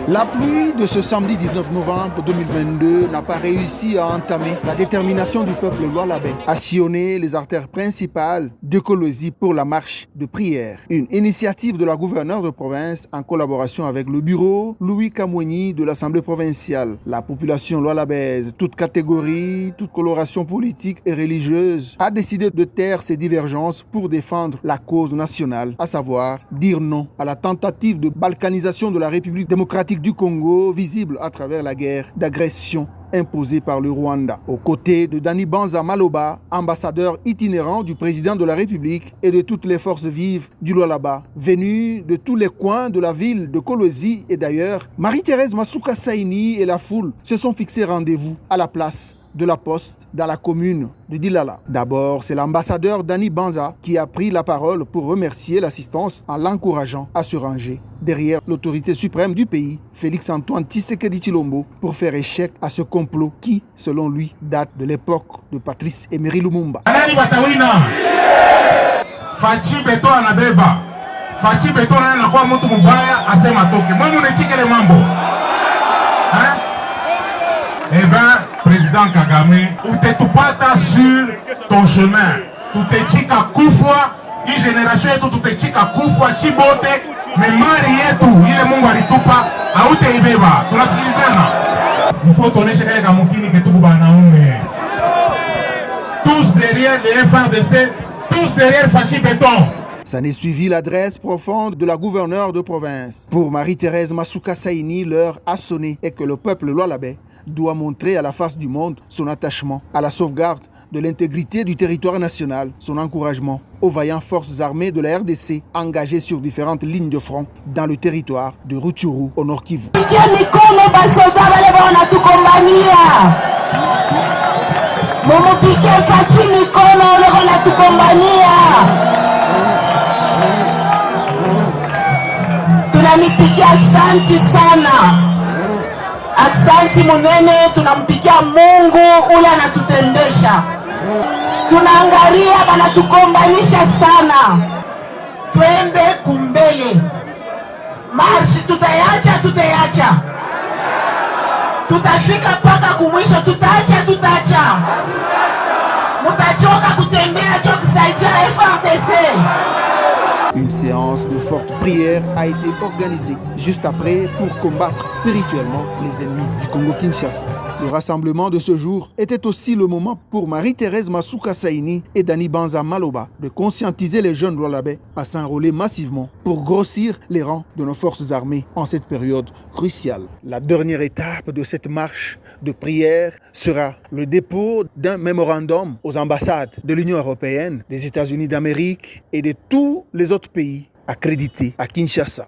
La pluie de ce samedi 19 novembre 2022 n'a pas réussi à entamer la détermination du peuple Lualabé à sillonner les artères principales de Kolosi pour la marche de prière. Une initiative de la gouverneure de province en collaboration avec le bureau Louis Kamweni de l'Assemblée provinciale. La population lualabèse, toute catégorie, toute coloration politique et religieuse, a décidé de taire ses divergences pour défendre la cause nationale, à savoir dire non à la tentative de balkanisation de la République démocratique du Congo, visible à travers la guerre d'agression imposée par le Rwanda. Aux côtés de Dani Banza Maloba, ambassadeur itinérant du président de la République et de toutes les forces vives du Lualaba, venus de tous les coins de la ville de Kolosi et d'ailleurs, Marie-Thérèse Masuka Saini et la foule se sont fixés rendez-vous à la place de la Poste dans la commune de Dilala. D'abord, c'est l'ambassadeur Dani Banza qui a pris la parole pour remercier l'assistance en l'encourageant à se ranger derrière l'autorité suprême du pays, Félix-Antoine Tshisekedi Tshilombo, pour faire échec à ce complot qui, selon lui, date de l'époque de Patrice Emery Lumumba. Fachi beto anabeba. Fachi beto anakuwa mtu mbaya asema toke. Mungu nechikele mambo. Eh ben, Président Kagame, utetupata sur ton chemin. Tutechika kufwa, hii generation yetu tutechika kufwa shibote, memari yetu ile Mungu alitupa hauteibeba. Tunasikilizana. Mfo tuoneshe kale kamukini ketuku banaume. Tous derrière les FRDC, tous derrière Fachi Béton. Ça n'est suivi l'adresse profonde de la gouverneure de province. Pour Marie-Thérèse Masuka Saini, l'heure a sonné et que le peuple lualabé doit montrer à la face du monde son attachement à la sauvegarde de l'intégrité du territoire national, son encouragement aux vaillantes forces armées de la RDC engagées sur différentes lignes de front dans le territoire de Rutshuru au Nord Kivu. Tunampikia asante sana, asante munene, tunampikia Mungu ule anatutendesha. Tunaangalia banatukombanisha sana, twende kumbele. Marshi tutayacha, tutafika paka kumwisho, tutacha. Mutachoka kutembea, choka kusaidia FRDC. Une séance de forte prière a été organisée juste après pour combattre spirituellement les ennemis du Congo-Kinshasa. Le rassemblement de ce jour était aussi le moment pour Marie-Thérèse Masuka Saini et Dani Banza Maloba de conscientiser les jeunes lualabais à s'enrôler massivement pour grossir les rangs de nos forces armées en cette période cruciale. La dernière étape de cette marche de prière sera le dépôt d'un mémorandum aux ambassades de l'Union européenne, des États-Unis d'Amérique et de tous les autres pays accrédités à Kinshasa.